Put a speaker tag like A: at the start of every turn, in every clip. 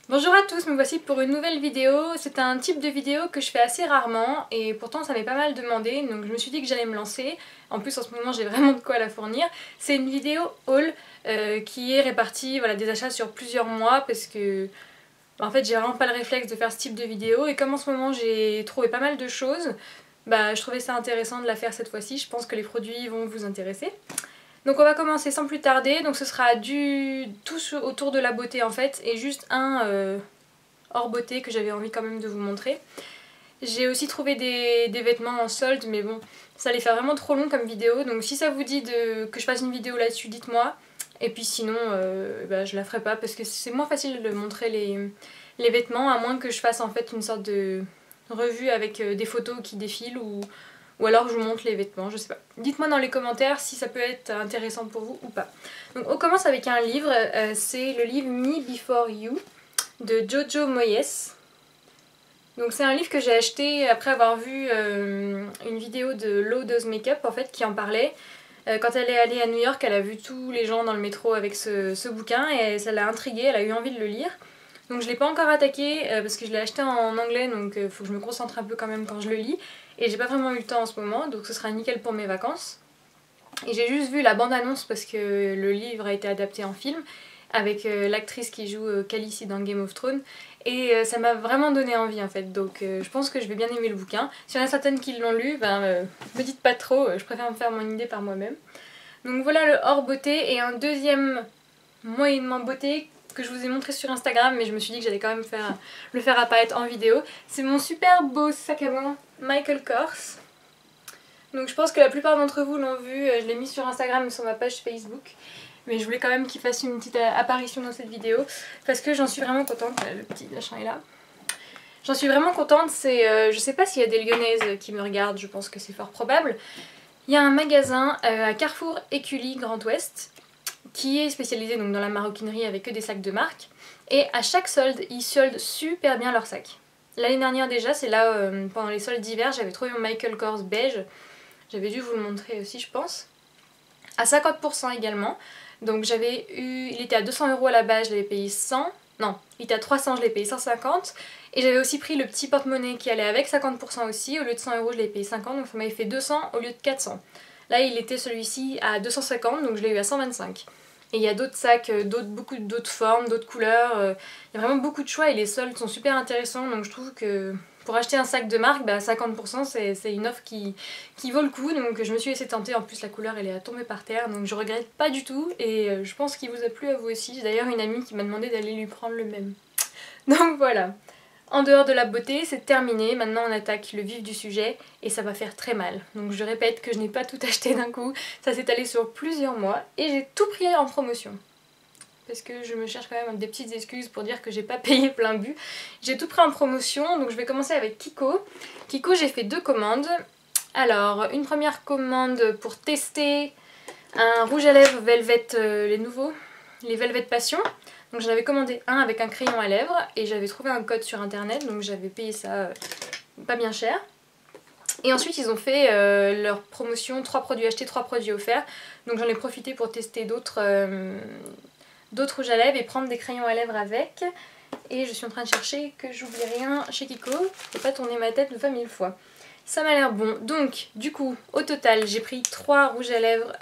A: Bonjour à tous, me voici pour une nouvelle vidéo. C'est un type de vidéo que je fais assez rarement et pourtant ça m'est pas mal demandé, donc je me suis dit que j'allais me lancer. En plus en ce moment j'ai vraiment de quoi la fournir. C'est une vidéo haul qui est répartie, voilà, des achats sur plusieurs mois parce que en fait j'ai vraiment pas le réflexe de faire ce type de vidéo et comme en ce moment j'ai trouvé pas mal de choses, je trouvais ça intéressant de la faire cette fois-ci. Je pense que les produits vont vous intéresser. Donc on va commencer sans plus tarder, donc ce sera tout autour de la beauté en fait, et juste un hors beauté que j'avais envie quand même de vous montrer. J'ai aussi trouvé des vêtements en solde, mais bon, ça allait faire vraiment trop long comme vidéo, donc si ça vous dit que je fasse une vidéo là-dessus, dites-moi. Et puis sinon, je la ferai pas parce que c'est moins facile de montrer les vêtements, à moins que je fasse en fait une sorte de revue avec des photos qui défilent ou alors je vous montre les vêtements, je sais pas. Dites-moi dans les commentaires si ça peut être intéressant pour vous ou pas. Donc on commence avec un livre, c'est le livre Me Before You de Jojo Moyes. Donc c'est un livre que j'ai acheté après avoir vu une vidéo de Low Dose Makeup en fait qui en parlait. Quand elle est allée à New York, elle a vu tous les gens dans le métro avec ce bouquin et ça l'a intriguée, elle a eu envie de le lire. Donc je l'ai pas encore attaqué parce que je l'ai acheté en anglais, donc faut que je me concentre un peu quand même quand je le lis. Et j'ai pas vraiment eu le temps en ce moment, donc ce sera nickel pour mes vacances. Et j'ai juste vu la bande-annonce parce que le livre a été adapté en film avec l'actrice qui joue Khaleesi dans Game of Thrones. Et ça m'a vraiment donné envie en fait, donc je pense que je vais bien aimer le bouquin. S'il y en a certaines qui l'ont lu, me dites pas trop, je préfère me faire mon idée par moi-même. Donc voilà le hors beauté et un deuxième moyennement beauté que je vous ai montré sur Instagram, mais je me suis dit que j'allais quand même le faire apparaître en vidéo. C'est mon super beau sac à main Michael Kors. Donc je pense que la plupart d'entre vous l'ont vu, je l'ai mis sur Instagram et sur ma page Facebook. Mais je voulais quand même qu'il fasse une petite apparition dans cette vidéo parce que j'en suis vraiment contente. Le petit machin est là. J'en suis vraiment contente, je sais pas s'il y a des Lyonnaises qui me regardent, je pense que c'est fort probable. Il y a un magasin à Carrefour Écully Grand Ouest qui est spécialisé donc dans la maroquinerie avec que des sacs de marque. Et à chaque solde, ils soldent super bien leurs sacs. L'année dernière déjà, c'est là pendant les soldes d'hiver, j'avais trouvé mon Michael Kors beige. J'avais dû vous le montrer aussi je pense. À 50% également. Donc il était à 200 € à la base, je l'avais payé 100. Non, il était à 300, je l'ai payé 150. Et j'avais aussi pris le petit porte-monnaie qui allait avec 50% aussi. Au lieu de 100 €, je l'ai payé 50, donc ça m'avait fait 200 au lieu de 400. Là, il était celui-ci à 250, donc je l'ai eu à 125. Et il y a d'autres sacs, beaucoup d'autres formes, d'autres couleurs. Il y a vraiment beaucoup de choix et les soldes sont super intéressants. Donc je trouve que pour acheter un sac de marque, 50% c'est une offre qui vaut le coup. Donc je me suis laissée tenter. En plus la couleur elle est à tomber par terre. Donc je regrette pas du tout. Et je pense qu'il vous a plu à vous aussi. J'ai d'ailleurs une amie qui m'a demandé d'aller lui prendre le même. Donc voilà. En dehors de la beauté, c'est terminé, maintenant on attaque le vif du sujet et ça va faire très mal. Donc je répète que je n'ai pas tout acheté d'un coup, ça s'est allé sur plusieurs mois et j'ai tout pris en promotion. Parce que je me cherche quand même des petites excuses pour dire que j'ai pas payé plein but. J'ai tout pris en promotion, donc je vais commencer avec Kiko. Kiko, j'ai fait 2 commandes. Alors, une première commande pour tester un rouge à lèvres Velvet, les nouveaux, les Velvet Passion. Donc j'en avais commandé un avec un crayon à lèvres et j'avais trouvé un code sur internet, donc j'avais payé ça pas bien cher. Et ensuite ils ont fait leur promotion 3 produits achetés, 3 produits offerts. Donc j'en ai profité pour tester d'autres rouges à lèvres et prendre des crayons à lèvres avec. Et je suis en train de chercher que j'oublie rien chez Kiko, faut pas tourner ma tête 20 000 fois. Ça m'a l'air bon. Donc du coup au total j'ai pris 3 rouges à lèvres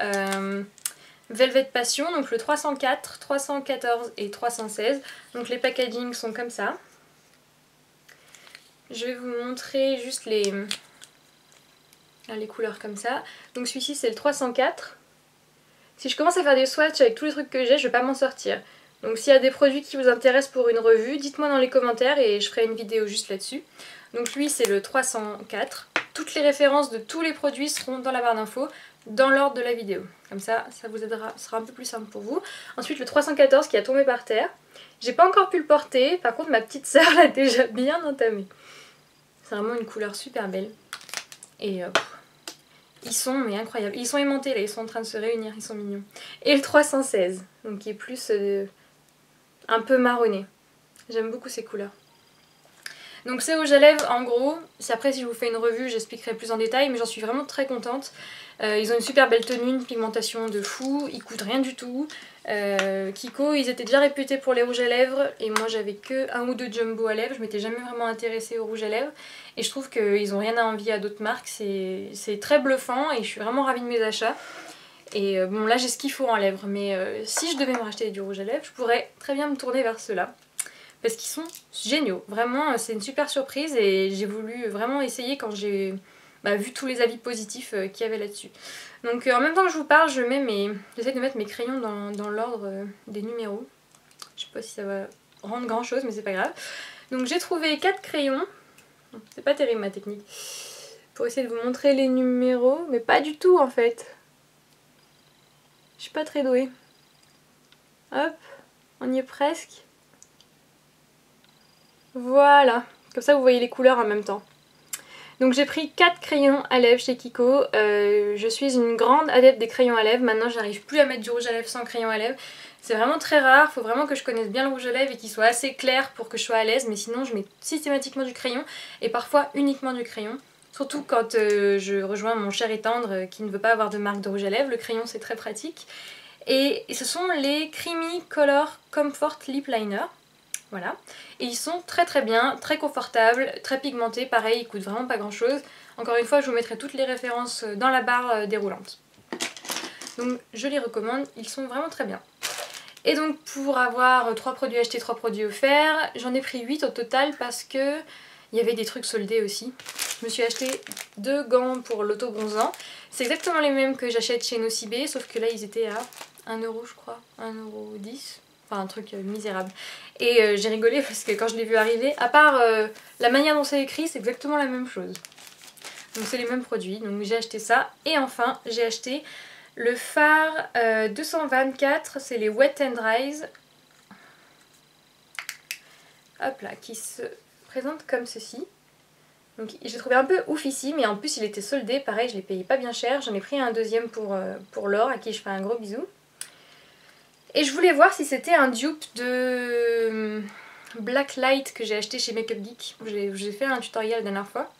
A: Velvet Passion, donc le 304, 314 et 316. Donc les packagings sont comme ça. Je vais vous montrer juste les couleurs comme ça. Donc celui-ci c'est le 304. Si je commence à faire des swatchs avec tous les trucs que j'ai, je vais pas m'en sortir. Donc s'il y a des produits qui vous intéressent pour une revue, dites-moi dans les commentaires et je ferai une vidéo juste là-dessus. Donc lui c'est le 304. Toutes les références de tous les produits seront dans la barre d'infos, dans l'ordre de la vidéo. Comme ça vous aidera, ce sera un peu plus simple pour vous. Ensuite le 314 qui a tombé par terre. J'ai pas encore pu le porter, par contre ma petite sœur l'a déjà bien entamé. C'est vraiment une couleur super belle. Et ils sont mais incroyables. Ils sont aimantés là, ils sont en train de se réunir, ils sont mignons. Et le 316, donc qui est plus un peu marronné. J'aime beaucoup ces couleurs. Donc c'est rouge à lèvres en gros, après si je vous fais une revue j'expliquerai plus en détail, mais j'en suis vraiment très contente. Ils ont une super belle tenue, une pigmentation de fou, ils coûtent rien du tout. Kiko, ils étaient déjà réputés pour les rouges à lèvres et moi j'avais que un ou deux jumbo à lèvres, je m'étais jamais vraiment intéressée aux rouges à lèvres et je trouve qu'ils ont rien à envier à d'autres marques, c'est très bluffant et je suis vraiment ravie de mes achats. Et bon là j'ai ce qu'il faut en lèvres, mais si je devais me racheter du rouge à lèvres, je pourrais très bien me tourner vers ceux-là. Parce qu'ils sont géniaux, vraiment c'est une super surprise et j'ai voulu vraiment essayer quand j'ai vu tous les avis positifs qu'il y avait là-dessus. Donc en même temps que je vous parle, j'essaie de mettre mes crayons dans l'ordre des numéros. Je sais pas si ça va rendre grand chose mais c'est pas grave. Donc j'ai trouvé 4 crayons, c'est pas terrible ma technique, pour essayer de vous montrer les numéros, mais pas du tout en fait. Je suis pas très douée. Hop, on y est presque. Voilà, comme ça vous voyez les couleurs en même temps. Donc j'ai pris 4 crayons à lèvres chez Kiko. Je suis une grande adepte des crayons à lèvres. Maintenant j'arrive plus à mettre du rouge à lèvres sans crayon à lèvres. C'est vraiment très rare, il faut vraiment que je connaisse bien le rouge à lèvres et qu'il soit assez clair pour que je sois à l'aise. Mais sinon je mets systématiquement du crayon et parfois uniquement du crayon. Surtout quand je rejoins mon cher et tendre qui ne veut pas avoir de marque de rouge à lèvres. Le crayon c'est très pratique. Et ce sont les Creamy Color Comfort Lip Liner. Voilà, et ils sont très très bien, très confortables, très pigmentés, pareil, ils coûtent vraiment pas grand chose. Encore une fois, je vous mettrai toutes les références dans la barre déroulante. Donc je les recommande, ils sont vraiment très bien. Et donc pour avoir 3 produits achetés, 3 produits offerts, j'en ai pris 8 au total parce que il y avait des trucs soldés aussi. Je me suis acheté 2 gants pour l'auto-bronzant. C'est exactement les mêmes que j'achète chez Nocibé, sauf que là ils étaient à 1€ je crois, 1,10€. Enfin un truc misérable. Et j'ai rigolé parce que quand je l'ai vu arriver, à part la manière dont c'est écrit, c'est exactement la même chose. Donc c'est les mêmes produits, donc j'ai acheté ça. Et enfin j'ai acheté le fard 224, c'est les Wet n Dries. Hop là, qui se présente comme ceci. Donc j'ai trouvé un peu ouf ici, mais en plus il était soldé, pareil je l'ai payé pas bien cher. J'en ai pris un deuxième pour Laure, à qui je fais un gros bisou. Et je voulais voir si c'était un dupe de Blacklight que j'ai acheté chez Makeup Geek. J'ai fait un tutoriel la dernière fois.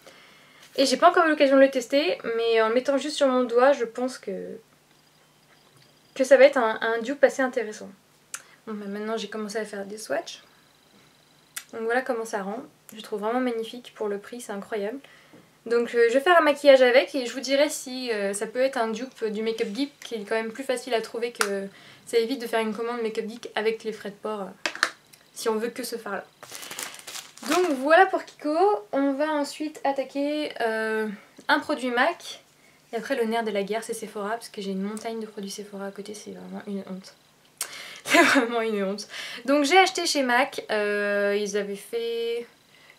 A: Et j'ai pas encore eu l'occasion de le tester, mais en le mettant juste sur mon doigt, je pense que ça va être un dupe assez intéressant. Bon, bah maintenant j'ai commencé à faire des swatchs. Donc voilà comment ça rend. Je trouve vraiment magnifique pour le prix, c'est incroyable. Donc je vais faire un maquillage avec et je vous dirai si ça peut être un dupe du Makeup Geek qui est quand même plus facile à trouver que... Ça évite de faire une commande Makeup Geek avec les frais de port si on veut que ce fard là. Donc voilà pour Kiko. On va ensuite attaquer un produit MAC. Et après le nerf de la guerre c'est Sephora parce que j'ai une montagne de produits Sephora à côté, c'est vraiment une honte. C'est vraiment une honte. Donc j'ai acheté chez MAC. Ils avaient fait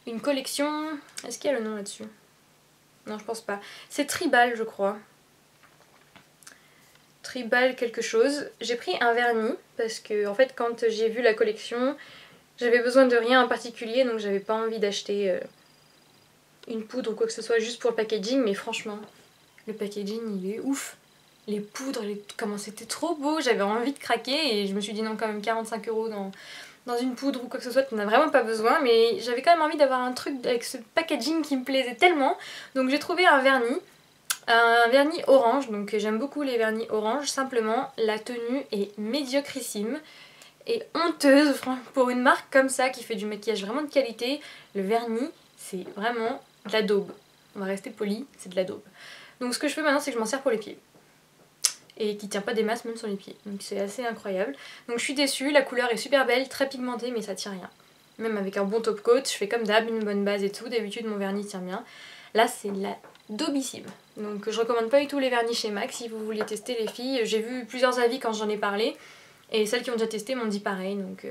A: une collection. Est-ce qu'il y a le nom là-dessus? Non je pense pas. C'est Tribal je crois. Tribal quelque chose. J'ai pris un vernis parce que en fait quand j'ai vu la collection j'avais besoin de rien en particulier donc j'avais pas envie d'acheter une poudre ou quoi que ce soit juste pour le packaging, mais franchement le packaging il est ouf. Les poudres, comment c'était trop beau, j'avais envie de craquer et je me suis dit non quand même 45 € dans une poudre ou quoi que ce soit, tu n'as vraiment pas besoin, mais j'avais quand même envie d'avoir un truc avec ce packaging qui me plaisait tellement, donc j'ai trouvé un vernis orange, donc j'aime beaucoup les vernis orange, simplement la tenue est médiocrissime et honteuse pour une marque comme ça qui fait du maquillage vraiment de qualité. Le vernis c'est vraiment de la daube, on va rester poli, c'est de la daube. Donc ce que je fais maintenant c'est que je m'en sers pour les pieds et qui tient pas des masses même sur les pieds, donc c'est assez incroyable. Donc je suis déçue, la couleur est super belle, très pigmentée mais ça tient rien. Même avec un bon top coat, je fais comme d'hab, une bonne base et tout, d'habitude mon vernis tient bien. Là c'est de la daubissime. Donc je recommande pas du tout les vernis chez MAC si vous voulez tester les filles. J'ai vu plusieurs avis quand j'en ai parlé et celles qui ont déjà testé m'ont dit pareil, donc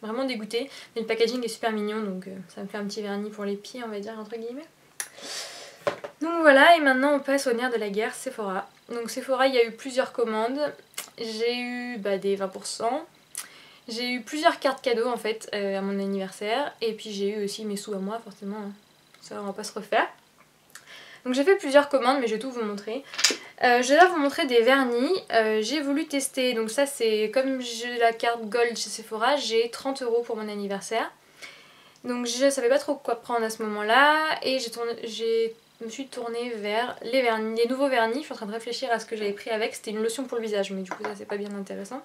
A: vraiment dégoûtée. Mais le packaging est super mignon donc ça me fait un petit vernis pour les pieds on va dire entre guillemets. Donc voilà, et maintenant on passe au nerf de la guerre, Sephora. Donc Sephora, il y a eu plusieurs commandes. J'ai eu des 20%. J'ai eu plusieurs cartes cadeaux en fait à mon anniversaire. Et puis j'ai eu aussi mes sous à moi forcément. Ça on va pas se refaire. Donc j'ai fait plusieurs commandes mais je vais tout vous montrer. Je vais là vous montrer des vernis. J'ai voulu tester, donc ça c'est comme j'ai la carte Gold chez Sephora, j'ai 30 € pour mon anniversaire. Donc je savais pas trop quoi prendre à ce moment-là et je me suis tournée vers les nouveaux vernis. Je suis en train de réfléchir à ce que j'avais pris avec. C'était une lotion pour le visage, mais du coup ça c'est pas bien intéressant.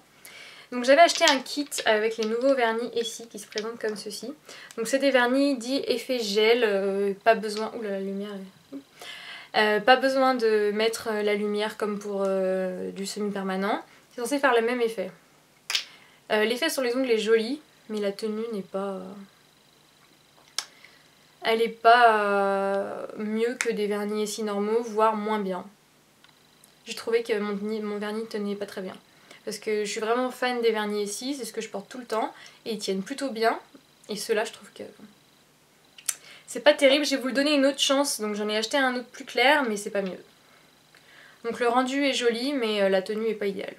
A: Donc j'avais acheté un kit avec les nouveaux vernis Essie qui se présentent comme ceci. Donc c'est des vernis dits effet gel, pas besoin... Ouh là, la lumière est... pas besoin de mettre la lumière comme pour du semi-permanent. C'est censé faire le même effet. L'effet sur les ongles est joli, mais la tenue n'est pas... Elle n'est pas mieux que des vernis Essie normaux, voire moins bien. J'ai trouvé que mon vernis tenait pas très bien. Parce que je suis vraiment fan des vernis Essie, c'est ce que je porte tout le temps. Et ils tiennent plutôt bien. Et ceux-là, je trouve que... c'est pas terrible, je vais vous le donner une autre chance. Donc j'en ai acheté un autre plus clair, mais c'est pas mieux. Donc le rendu est joli, mais la tenue est pas idéale.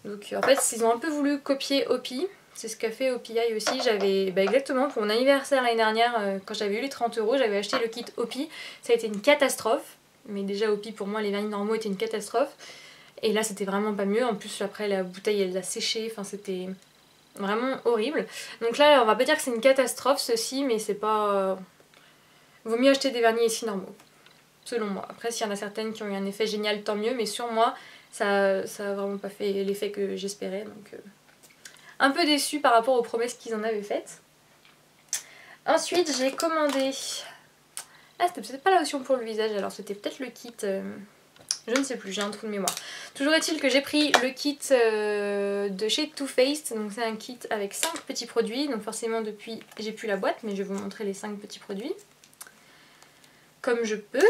A: Donc en fait, ils ont un peu voulu copier Opi. C'est ce qu'a fait OPI aussi. J'avais exactement pour mon anniversaire l'année dernière, quand j'avais eu les 30 €, j'avais acheté le kit Opi. Ça a été une catastrophe. Mais déjà Opi, pour moi, les vernis normaux étaient une catastrophe. Et là, c'était vraiment pas mieux. En plus, après, la bouteille, elle a séché. Enfin, c'était vraiment horrible. Donc là, on va pas dire que c'est une catastrophe, ceci, mais c'est pas... Vaut mieux acheter des vernis Essie normaux, selon moi. Après, s'il y en a certaines qui ont eu un effet génial, tant mieux. Mais sur moi, ça a vraiment pas fait l'effet que j'espérais. Donc... un peu déçue par rapport aux promesses qu'ils en avaient faites. Ensuite, j'ai commandé... Ah, c'était peut-être pas la lotion pour le visage, alors c'était peut-être le kit... Je ne sais plus, j'ai un trou de mémoire. Toujours est-il que j'ai pris le kit de chez Too Faced. Donc c'est un kit avec 5 petits produits. Donc forcément depuis, j'ai plus la boîte, mais je vais vous montrer les 5 petits produits. Comme je peux.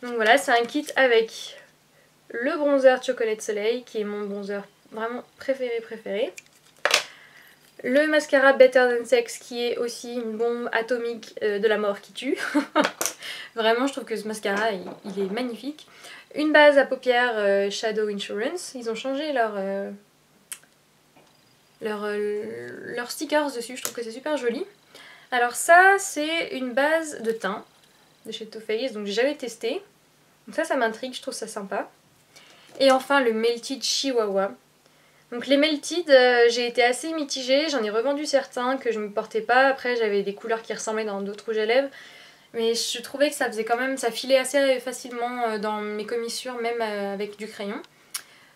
A: Donc voilà, c'est un kit avec le bronzer Chocolate Soleil, qui est mon bronzer vraiment préféré. Le mascara Better Than Sex, qui est aussi une bombe atomique de la mort qui tue. Vraiment, je trouve que ce mascara, il est magnifique. Une base à paupières Shadow Insurance. Ils ont changé leurs stickers dessus. Je trouve que c'est super joli. Alors ça, c'est une base de teint de chez Too Faced. Donc j'ai jamais testé. Donc ça m'intrigue. Je trouve ça sympa. Et enfin, le Melted Chihuahua. Donc les Melted, j'ai été assez mitigée. J'en ai revendu certains que je ne portais pas. Après, j'avais des couleurs qui ressemblaient dans d'autres rouges à lèvres. Mais je trouvais que ça faisait quand même, ça filait assez facilement dans mes commissures, même avec du crayon.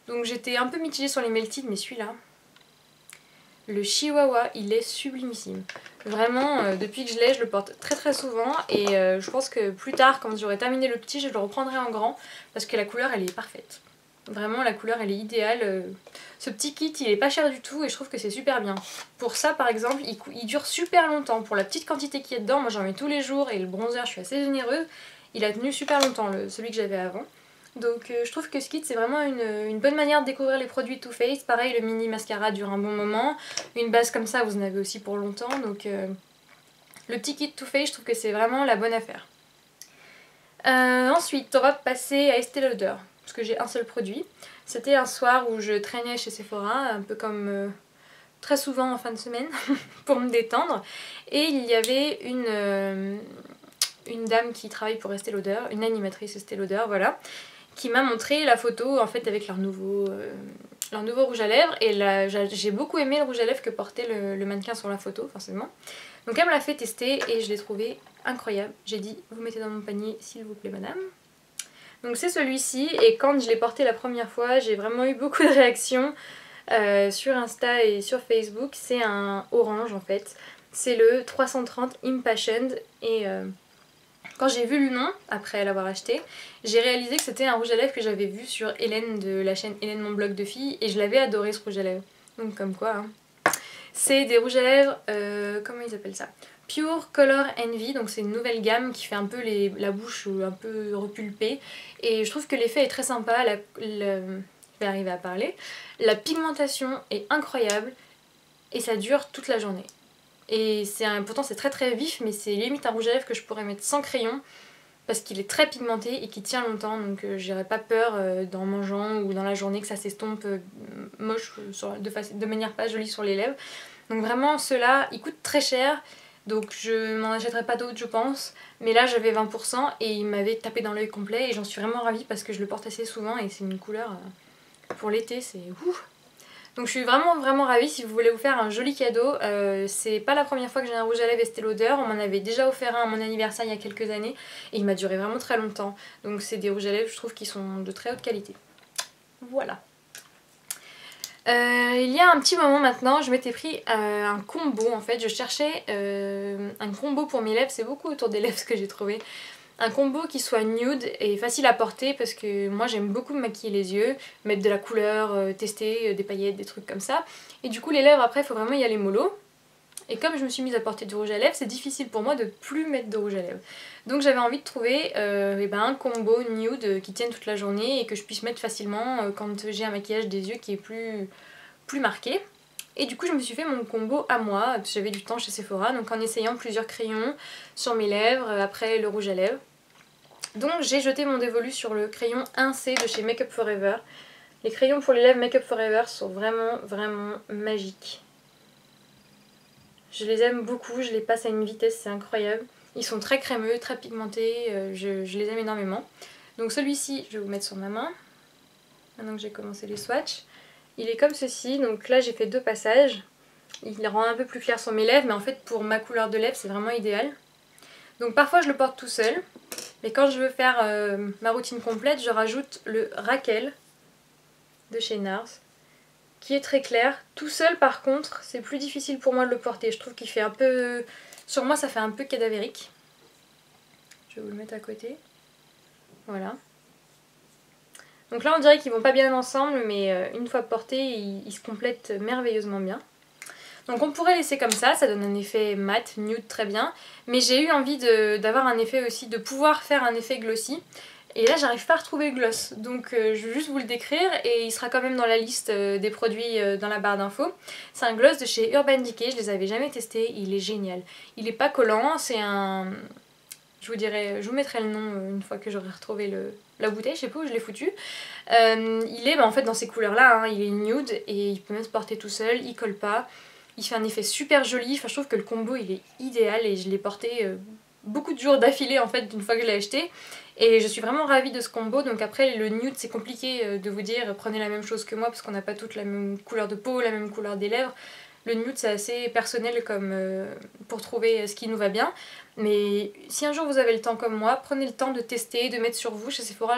A: Donc j'étais un peu mitigée sur les Melted, mais celui-là, le Chihuahua, il est sublimissime. Vraiment, depuis que je l'ai, je le porte très souvent. Et je pense que plus tard, quand j'aurai terminé le petit, je le reprendrai en grand. Parce que la couleur, elle est parfaite. Vraiment, la couleur, elle est idéale. Ce petit kit, il est pas cher du tout et je trouve que c'est super bien. Pour ça, par exemple, il dure super longtemps. Pour la petite quantité qu'il y a dedans, moi j'en mets tous les jours et le bronzer, je suis assez généreuse. Il a tenu super longtemps, celui que j'avais avant. Donc je trouve que ce kit, c'est vraiment une bonne manière de découvrir les produits Too Faced. Pareil, le mini mascara dure un bon moment. Une base comme ça, vous en avez aussi pour longtemps. Donc le petit kit Too Faced, je trouve que c'est vraiment la bonne affaire. Ensuite, on va passer à Estée Lauder. Parce que j'ai un seul produit. C'était un soir où je traînais chez Sephora, un peu comme très souvent en fin de semaine, pour me détendre. Et il y avait une dame qui travaille pour Estée Lauder, une animatrice Estée Lauder, voilà, qui m'a montré la photo en fait avec leur nouveau rouge à lèvres. Et là, j'ai beaucoup aimé le rouge à lèvres que portait le mannequin sur la photo, forcément. Donc elle me l'a fait tester et je l'ai trouvé incroyable. J'ai dit, vous mettez dans mon panier s'il vous plaît madame. Donc c'est celui-ci et quand je l'ai porté la première fois, j'ai vraiment eu beaucoup de réactions sur Insta et sur Facebook. C'est un orange en fait. C'est le 330 Impassioned et quand j'ai vu le nom, après l'avoir acheté, j'ai réalisé que c'était un rouge à lèvres que j'avais vu sur Hélène de la chaîne Hélène mon blog de filles et je l'avais adoré ce rouge à lèvres. Donc comme quoi, hein. C'est des rouges à lèvres, comment ils appellent ça ? Pure Color Envy, donc c'est une nouvelle gamme qui fait un peu la bouche un peu repulpée. Et je trouve que l'effet est très sympa, je vais arriver à parler. La pigmentation est incroyable et ça dure toute la journée. Et pourtant c'est très vif, mais c'est limite un rouge à lèvres que je pourrais mettre sans crayon. Parce qu'il est très pigmenté et qu'il tient longtemps, donc j'aurais pas peur d'en mangeant ou dans la journée que ça s'estompe moche de manière pas jolie sur les lèvres. Donc vraiment ceux-là, ils coûtent très cher, donc je m'en achèterai pas d'autres je pense. Mais là j'avais 20% et il m'avait tapé dans l'œil complet et j'en suis vraiment ravie parce que je le porte assez souvent et c'est une couleur pour l'été, c'est ouf. Donc je suis vraiment ravie si vous voulez vous faire un joli cadeau. C'est pas la première fois que j'ai un rouge à lèvres Estée Lauder, on m'en avait déjà offert un à mon anniversaire il y a quelques années et il m'a duré vraiment très longtemps. Donc c'est des rouges à lèvres je trouve qui sont de très haute qualité. Voilà. Il y a un petit moment maintenant, je m'étais pris un combo en fait, je cherchais un combo pour mes lèvres, c'est beaucoup autour des lèvres ce que j'ai trouvé. Un combo qui soit nude et facile à porter parce que moi j'aime beaucoup me maquiller les yeux, mettre de la couleur, tester des paillettes, des trucs comme ça. Et du coup les lèvres après il faut vraiment y aller mollo. Et comme je me suis mise à porter du rouge à lèvres, c'est difficile pour moi de plus mettre de rouge à lèvres. Donc j'avais envie de trouver un combo nude qui tienne toute la journée et que je puisse mettre facilement quand j'ai un maquillage des yeux qui est plus marqué. Et du coup je me suis fait mon combo à moi, j'avais du temps chez Sephora, donc en essayant plusieurs crayons sur mes lèvres, après le rouge à lèvres. Donc j'ai jeté mon dévolu sur le crayon 1C de chez Make Up For Ever. Les crayons pour les lèvres Make Up For Ever sont vraiment magiques. Je les aime beaucoup, je les passe à une vitesse, c'est incroyable. Ils sont très crémeux, très pigmentés, je les aime énormément. Donc celui-ci, je vais vous mettre sur ma main, maintenant que j'ai commencé les swatchs. Il est comme ceci, donc là j'ai fait 2 passages. Il rend un peu plus clair sur mes lèvres, mais en fait pour ma couleur de lèvres c'est vraiment idéal. Donc parfois je le porte tout seul. Mais quand je veux faire ma routine complète, je rajoute le Raquel de chez NARS, qui est très clair. Tout seul par contre, c'est plus difficile pour moi de le porter. Je trouve qu'il fait un peu... Sur moi ça fait un peu cadavérique. Je vais vous le mettre à côté. Voilà. Donc là on dirait qu'ils vont pas bien ensemble, mais une fois portés, ils se complètent merveilleusement bien. Donc on pourrait laisser comme ça donne un effet mat, nude très bien. Mais j'ai eu envie d'avoir un effet aussi, de pouvoir faire un effet glossy. Et là j'arrive pas à retrouver le gloss. Donc je vais juste vous le décrire et il sera quand même dans la liste des produits dans la barre d'infos. C'est un gloss de chez Urban Decay, je les avais jamais testés, il est génial. Il est pas collant, c'est un... je vous mettrai le nom une fois que j'aurai retrouvé la bouteille, je sais pas où je l'ai foutu. Il est en fait dans ces couleurs là, hein, il est nude et il peut même se porter tout seul, il colle pas. Il fait un effet super joli, enfin, je trouve que le combo il est idéal et je l'ai porté beaucoup de jours d'affilée en fait d'une fois que je l'ai acheté. Et je suis vraiment ravie de ce combo, donc après le nude c'est compliqué de vous dire prenez la même chose que moi parce qu'on n'a pas toutes la même couleur de peau, la même couleur des lèvres. Le nude c'est assez personnel comme pour trouver ce qui nous va bien. Mais si un jour vous avez le temps comme moi, prenez le temps de tester, de mettre sur vous. Chez Sephora,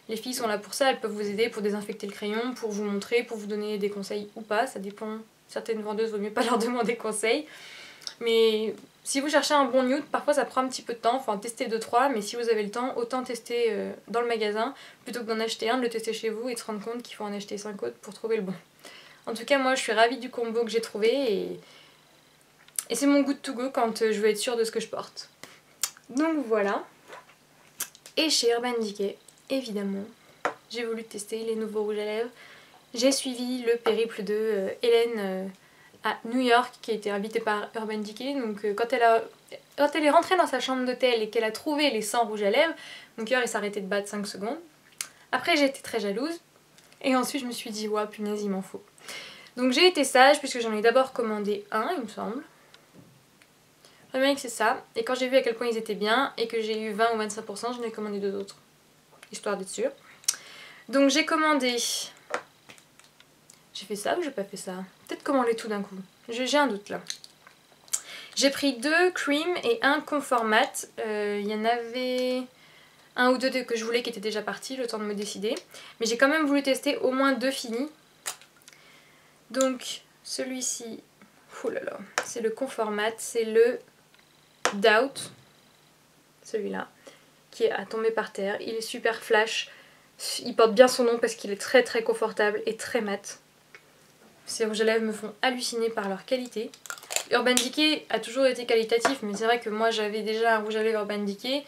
A: les filles sont là pour ça, elles peuvent vous aider pour désinfecter le crayon, pour vous montrer, pour vous donner des conseils ou pas, ça dépend. Certaines vendeuses, vaut mieux pas leur demander conseil. Mais si vous cherchez un bon nude, parfois ça prend un petit peu de temps, faut en tester 2-3, mais si vous avez le temps, autant tester dans le magasin, plutôt que d'en acheter un, de le tester chez vous et de se rendre compte qu'il faut en acheter 5 autres pour trouver le bon. En tout cas, moi je suis ravie du combo que j'ai trouvé et c'est mon good to go quand je veux être sûre de ce que je porte. Donc voilà. Et chez Urban Decay, évidemment, j'ai voulu tester les nouveaux rouges à lèvres. J'ai suivi le périple de Hélène à New York qui a été invitée par Urban Decay. Donc quand elle est rentrée dans sa chambre d'hôtel et qu'elle a trouvé les 100 rouges à lèvres, mon cœur il s'arrêtait de battre 5 secondes. Après j'ai été très jalouse et ensuite je me suis dit ouah punaise il m'en faut. Donc j'ai été sage puisque j'en ai d'abord commandé un il me semble. Je remarque que c'est ça. Et quand j'ai vu à quel point ils étaient bien et que j'ai eu 20 ou 25%, j'en ai commandé 2 autres. Histoire d'être sûre. Donc j'ai commandé... J'ai fait ça ou j'ai pas fait ça? Peut-être commander tout d'un coup. J'ai un doute là. J'ai pris 2 cream et un confort mat. Il y en avait un ou deux que je voulais qui étaient déjà partis, le temps de me décider. Mais j'ai quand même voulu tester au moins 2 finis. Donc celui-ci, oh là là, c'est le confort mat, c'est le Doubt, celui-là, qui est à tomber par terre. Il est super flash. Il porte bien son nom parce qu'il est très confortable et très mat. Ces rouges à lèvres me font halluciner par leur qualité. Urban Decay a toujours été qualitatif, mais c'est vrai que moi j'avais déjà un rouge à lèvres Urban Decay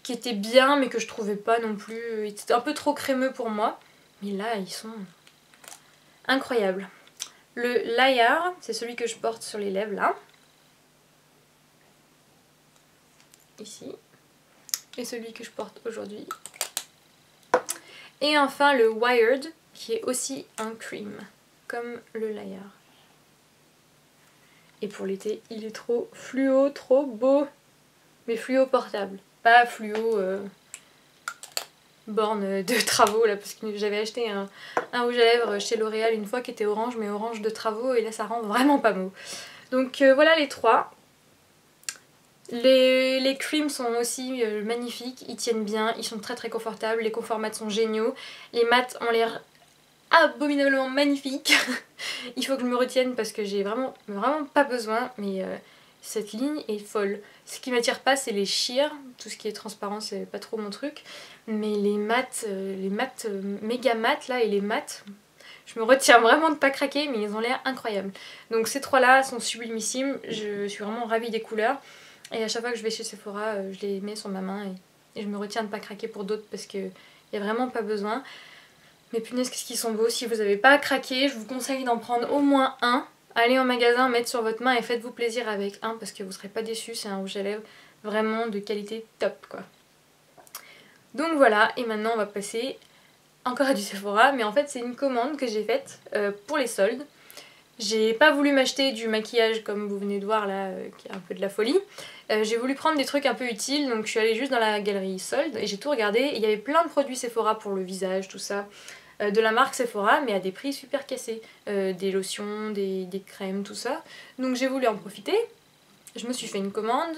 A: qui était bien, mais que je trouvais pas non plus... Il était un peu trop crémeux pour moi. Mais là, ils sont incroyables. Le Liar, c'est celui que je porte sur les lèvres, là. Ici. Et celui que je porte aujourd'hui. Et enfin le Wired, qui est aussi un cream, comme le Liar. Et pour l'été, il est trop fluo, trop beau. Mais fluo portable, pas fluo borne de travaux là, parce que j'avais acheté un rouge à lèvres chez L'Oréal une fois qui était orange, mais orange de travaux, et là ça rend vraiment pas mou. Donc voilà les trois. Les creams sont aussi magnifiques, ils tiennent bien, ils sont très très confortables, les conforts mat sont géniaux, les mats ont l'air abominablement magnifiques. Il faut que je me retienne parce que j'ai vraiment pas besoin, mais cette ligne est folle. Ce qui m'attire pas, c'est les sheer, tout ce qui est transparent c'est pas trop mon truc, mais les mats méga mat là et les mats, je me retiens vraiment de pas craquer, mais ils ont l'air incroyables. Donc ces trois là sont sublimissimes, je suis vraiment ravie des couleurs. Et à chaque fois que je vais chez Sephora, je les mets sur ma main et je me retiens de pas craquer pour d'autres parce qu'il n'y a vraiment pas besoin. Mais punaise, qu'est-ce qu'ils sont beaux. Si vous n'avez pas craqué, je vous conseille d'en prendre au moins un. Allez en magasin, mettre sur votre main et faites-vous plaisir avec un parce que vous ne serez pas déçus. C'est un rouge à lèvres vraiment de qualité top quoi. Donc voilà, et maintenant on va passer encore à du Sephora. Mais en fait c'est une commande que j'ai faite pour les soldes. J'ai pas voulu m'acheter du maquillage comme vous venez de voir là, qui est un peu de la folie. J'ai voulu prendre des trucs un peu utiles, donc je suis allée juste dans la galerie soldes et j'ai tout regardé. Et il y avait plein de produits Sephora pour le visage, tout ça, de la marque Sephora, mais à des prix super cassés. Des lotions, des crèmes, tout ça. Donc j'ai voulu en profiter. Je me suis fait une commande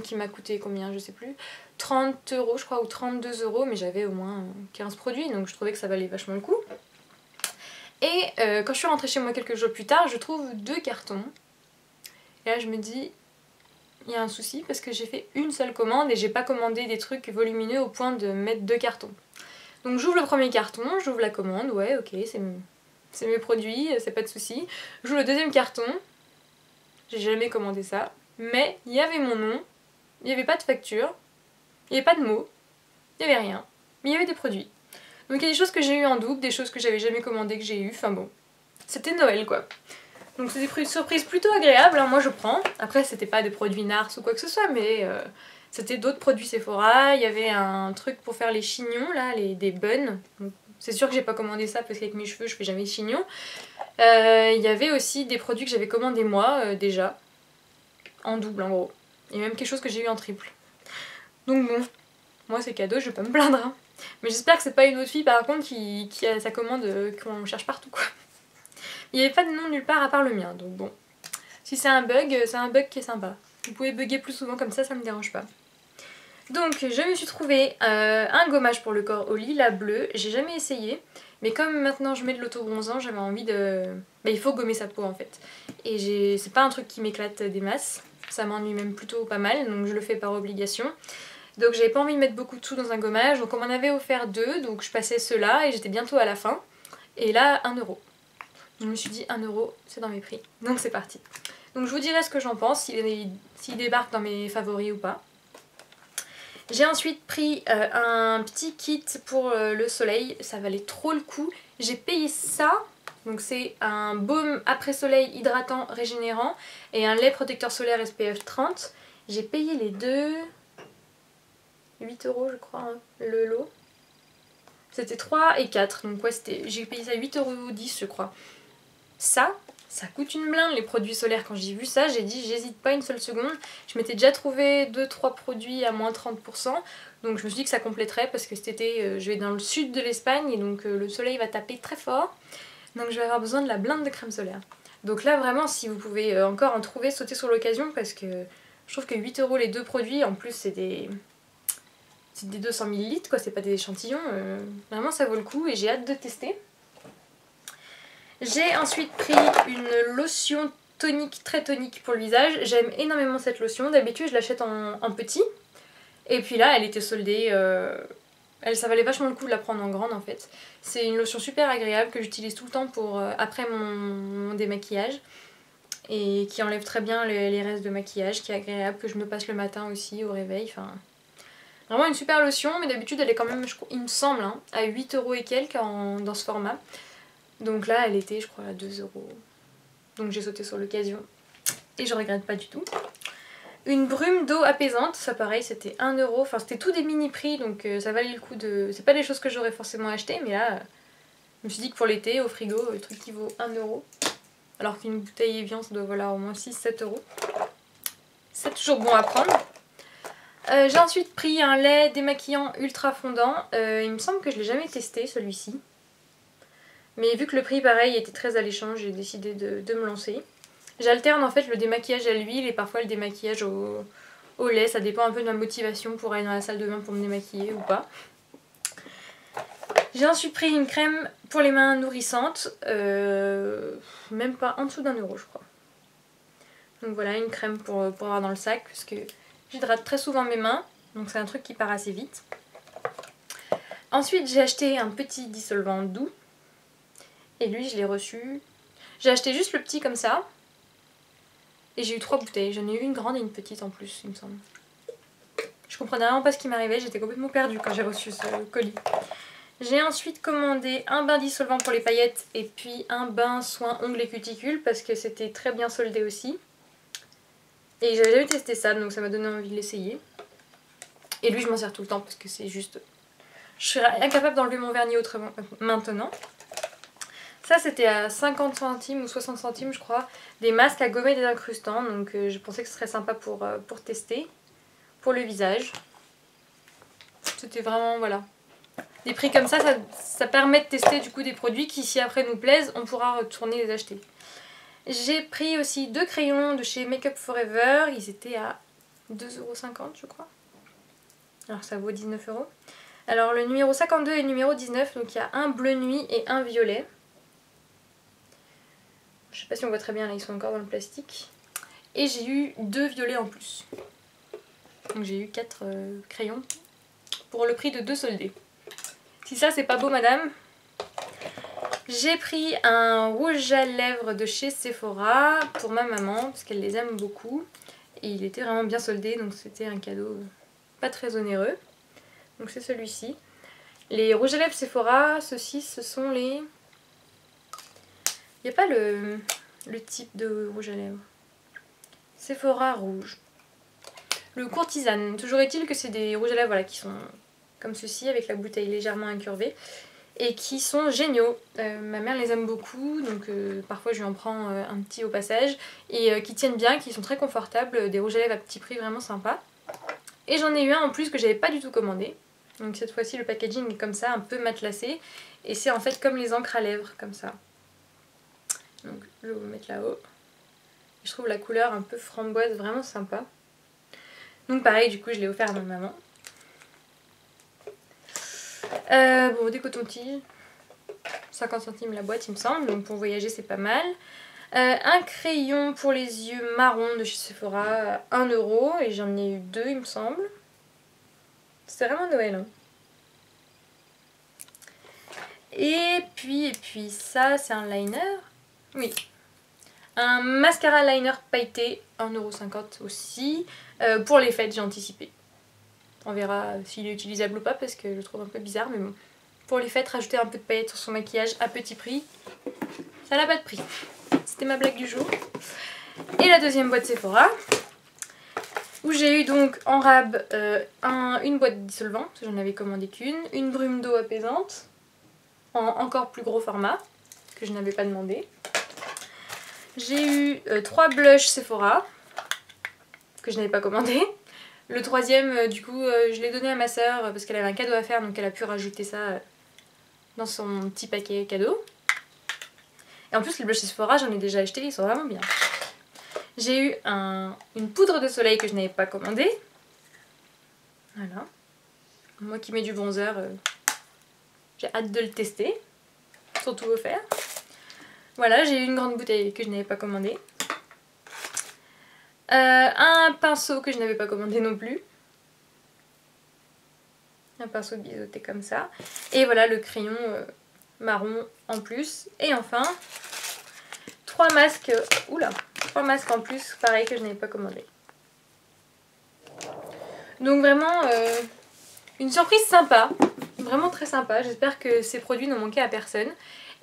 A: qui m'a coûté combien, je sais plus, 30 € je crois, ou 32 €, mais j'avais au moins 15 produits, donc je trouvais que ça valait vachement le coup. Et quand je suis rentrée chez moi quelques jours plus tard, je trouve 2 cartons. Et là je me dis, il y a un souci parce que j'ai fait une seule commande et j'ai pas commandé des trucs volumineux au point de mettre 2 cartons. Donc j'ouvre le premier carton, j'ouvre la commande, ouais ok c'est mes produits, c'est pas de souci. J'ouvre le deuxième carton, j'ai jamais commandé ça, mais il y avait mon nom, il n'y avait pas de facture, il n'y avait pas de mots, il n'y avait rien, mais il y avait des produits. Donc il y a des choses que j'ai eu en double, des choses que j'avais jamais commandées que j'ai eu, enfin bon, c'était Noël quoi. Donc c'est des surprises plutôt agréables, hein. Moi je prends. Après c'était pas des produits Nars ou quoi que ce soit, mais c'était d'autres produits Sephora. Il y avait un truc pour faire les chignons là, des buns. C'est sûr que j'ai pas commandé ça parce qu'avec mes cheveux je fais jamais de chignons. Il y avait aussi des produits que j'avais commandés moi déjà, en double en gros. Et même quelque chose que j'ai eu en triple. Donc bon, moi c'est cadeau, je vais pas me plaindre. Hein. Mais j'espère que c'est pas une autre fille par contre qui a sa commande qu'on cherche partout quoi. Il n'y avait pas de nom nulle part à part le mien, donc bon. Si c'est un bug qui est sympa. Vous pouvez bugger plus souvent comme ça me dérange pas. Donc je me suis trouvé un gommage pour le corps au lilas bleu. J'ai jamais essayé, mais comme maintenant je mets de l'auto-bronzant, j'avais envie de... Bah, il faut gommer sa peau en fait. Et c'est pas un truc qui m'éclate des masses. Ça m'ennuie même plutôt pas mal, donc je le fais par obligation. Donc j'avais pas envie de mettre beaucoup de sous dans un gommage, donc on m'en avait offert 2, donc je passais ceux-là et j'étais bientôt à la fin. Et là, 1 €. Je me suis dit 1 €, c'est dans mes prix. Donc c'est parti. Donc je vous dirai ce que j'en pense, s'il débarque dans mes favoris ou pas. J'ai ensuite pris un petit kit pour le soleil, ça valait trop le coup. J'ai payé ça, donc c'est un baume après soleil hydratant régénérant et un lait protecteur solaire SPF 30. J'ai payé les deux 8 € je crois, hein, le lot. C'était 3 et 4, donc ouais, j'ai payé ça 8,10 € je crois. Ça coûte une blinde les produits solaires. Quand j'ai vu ça, j'ai dit j'hésite pas une seule seconde. Je m'étais déjà trouvé 2-3 produits à moins 30%. Donc je me suis dit que ça compléterait parce que cet été je vais dans le sud de l'Espagne et donc le soleil va taper très fort. Donc je vais avoir besoin de la blinde de crème solaire. Donc là vraiment si vous pouvez encore en trouver, sautez sur l'occasion parce que je trouve que 8 € les deux produits, en plus c'est des 200 ml quoi, c'est pas des échantillons. Vraiment ça vaut le coup et j'ai hâte de tester. J'ai ensuite pris une lotion tonique, très tonique pour le visage. J'aime énormément cette lotion. D'habitude je l'achète en petit. Et puis là elle était soldée. Ça valait vachement le coup de la prendre en grande en fait. C'est une lotion super agréable que j'utilise tout le temps pour après mon démaquillage. Et qui enlève très bien les restes de maquillage, qui est agréable, que je me passe le matin aussi au réveil. Enfin, vraiment une super lotion, mais d'habitude elle est quand même, il me semble, hein, à 8 € et quelques dans ce format. Donc là elle était je crois à 2 €. Donc j'ai sauté sur l'occasion et je regrette pas du tout. Une brume d'eau apaisante, ça pareil c'était 1 €, enfin c'était tout des mini prix donc ça valait le coup de... C'est pas des choses que j'aurais forcément acheté mais là je me suis dit que pour l'été au frigo le truc qui vaut 1 €. Alors qu'une bouteille Evian ça doit valoir au moins 6-7 €. C'est toujours bon à prendre. J'ai ensuite pris un lait démaquillant ultra fondant. Il me semble que je l'ai jamais testé celui-ci. Mais vu que le prix pareil était très alléchant, j'ai décidé de me lancer. J'alterne en fait le démaquillage à l'huile et parfois le démaquillage au lait. Ça dépend un peu de ma motivation pour aller dans la salle de bain pour me démaquiller ou pas. J'ai ensuite pris une crème pour les mains nourrissantes. Même pas en dessous d'1 € je crois. Donc voilà, une crème pour avoir dans le sac parce que j'hydrate très souvent mes mains. Donc c'est un truc qui part assez vite. Ensuite j'ai acheté un petit dissolvant doux. Et lui je l'ai reçu. J'ai acheté juste le petit comme ça. Et j'ai eu 3 bouteilles. J'en ai eu une grande et une petite en plus il me semble. Je comprenais vraiment pas ce qui m'arrivait. J'étais complètement perdue quand j'ai reçu ce colis. J'ai ensuite commandé un bain dissolvant pour les paillettes et puis un bain soin ongles et cuticules parce que c'était très bien soldé aussi. Et j'avais jamais testé ça donc ça m'a donné envie de l'essayer. Et lui je m'en sers tout le temps parce que c'est juste... Je serais incapable d'enlever mon vernis autrement maintenant. Ça c'était à 50 centimes ou 60 centimes je crois. Des masques à gommer des incrustants donc je pensais que ce serait sympa pour tester. Pour le visage. C'était vraiment voilà. Des prix comme ça permet de tester du coup des produits qui si après nous plaisent on pourra retourner les acheter. J'ai pris aussi 2 crayons de chez Make Up Forever. Ils étaient à 2,50 € je crois. Alors ça vaut 19 €. Alors le numéro 52 et le numéro 19, donc il y a un bleu nuit et un violet. Je sais pas si on voit très bien là, ils sont encore dans le plastique. Et j'ai eu 2 violets en plus. Donc j'ai eu 4 crayons pour le prix de 2 soldés. Si ça c'est pas beau madame. J'ai pris un rouge à lèvres de chez Sephora pour ma maman parce qu'elle les aime beaucoup. Et il était vraiment bien soldé donc c'était un cadeau pas très onéreux. Donc c'est celui-ci. Les rouges à lèvres Sephora, ceux-ci ce sont les... Il n'y a pas le type de rouge à lèvres. Sephora rouge. Le courtisane. Toujours est-il que c'est des rouges à lèvres voilà, qui sont comme ceci avec la bouteille légèrement incurvée. Et qui sont géniaux. Ma mère les aime beaucoup, donc parfois je lui en prends un petit au passage. Et qui tiennent bien, qui sont très confortables, des rouges à lèvres à petit prix vraiment sympa. Et j'en ai eu un en plus que j'avais pas du tout commandé. Donc cette fois-ci le packaging est comme ça, un peu matelassé. Et c'est en fait comme les encres à lèvres, comme ça. Donc je vais vous le mettre là-haut. Je trouve la couleur un peu framboise vraiment sympa. Donc pareil, du coup je l'ai offert à ma maman. Bon, des cotons-tiges, 50 centimes la boîte il me semble, donc pour voyager c'est pas mal. Un crayon pour les yeux marron de chez Sephora, 1 € et j'en ai eu 2 il me semble. C'était vraiment Noël. Hein. Et puis ça c'est un liner. Oui. Un mascara liner pailleté, 1,50 € aussi. Pour les fêtes j'ai anticipé. On verra s'il est utilisable ou pas parce que je le trouve un peu bizarre mais bon. Pour les fêtes, rajouter un peu de paillettes sur son maquillage à petit prix, ça n'a pas de prix. C'était ma blague du jour. Et la deuxième boîte Sephora, où j'ai eu donc en rab une boîte de dissolvant, parce que j'en avais commandé qu'une, une brume d'eau apaisante, en encore plus gros format, que je n'avais pas demandé. J'ai eu 3 blushs Sephora, que je n'avais pas commandé. Le troisième, du coup, je l'ai donné à ma soeur parce qu'elle avait un cadeau à faire, donc elle a pu rajouter ça dans son petit paquet cadeau. Et en plus, les blushs Sephora, j'en ai déjà acheté, ils sont vraiment bien. J'ai eu une poudre de soleil que je n'avais pas commandée. Voilà. Moi qui mets du bronzer, j'ai hâte de le tester. Surtout offert. Voilà, j'ai eu une grande bouteille que je n'avais pas commandée. Un pinceau que je n'avais pas commandé non plus. Un pinceau biseauté comme ça. Et voilà le crayon marron en plus. Et enfin, 3 masques. Oula, 3 masques en plus, pareil que je n'avais pas commandé. Donc vraiment une surprise sympa. Vraiment très sympa. J'espère que ces produits n'ont manqué à personne.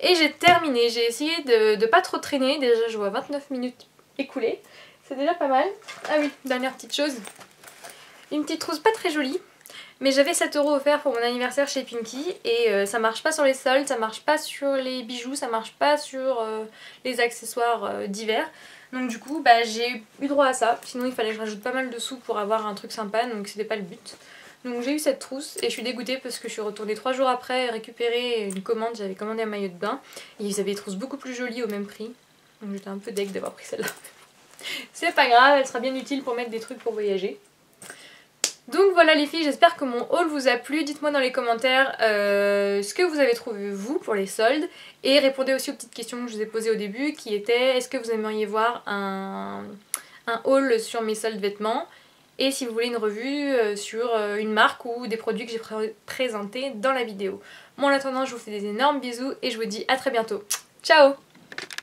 A: Et j'ai terminé. J'ai essayé de pas trop traîner. Déjà je vois 29 minutes écoulées. C'est déjà pas mal. Ah oui, dernière petite chose. Une petite trousse pas très jolie. Mais j'avais 7 € offerts pour mon anniversaire chez Pinky. Et ça marche pas sur les soldes, ça marche pas sur les bijoux, ça marche pas sur les accessoires divers. Donc du coup j'ai eu droit à ça, sinon il fallait que je rajoute pas mal de sous pour avoir un truc sympa, donc c'était pas le but. Donc j'ai eu cette trousse et je suis dégoûtée parce que je suis retournée 3 jours après récupérer une commande, j'avais commandé un maillot de bain et ils avaient des trousses beaucoup plus jolies au même prix. Donc j'étais un peu deg d'avoir pris celle-là. C'est pas grave, elle sera bien utile pour mettre des trucs pour voyager. Donc voilà les filles, j'espère que mon haul vous a plu. Dites-moi dans les commentaires ce que vous avez trouvé vous pour les soldes. Et répondez aussi aux petites questions que je vous ai posées au début qui étaient: est-ce que vous aimeriez voir un haul sur mes soldes vêtements? Et si vous voulez une revue sur une marque ou des produits que j'ai présentés dans la vidéo. Bon, en attendant, je vous fais des énormes bisous et je vous dis à très bientôt. Ciao!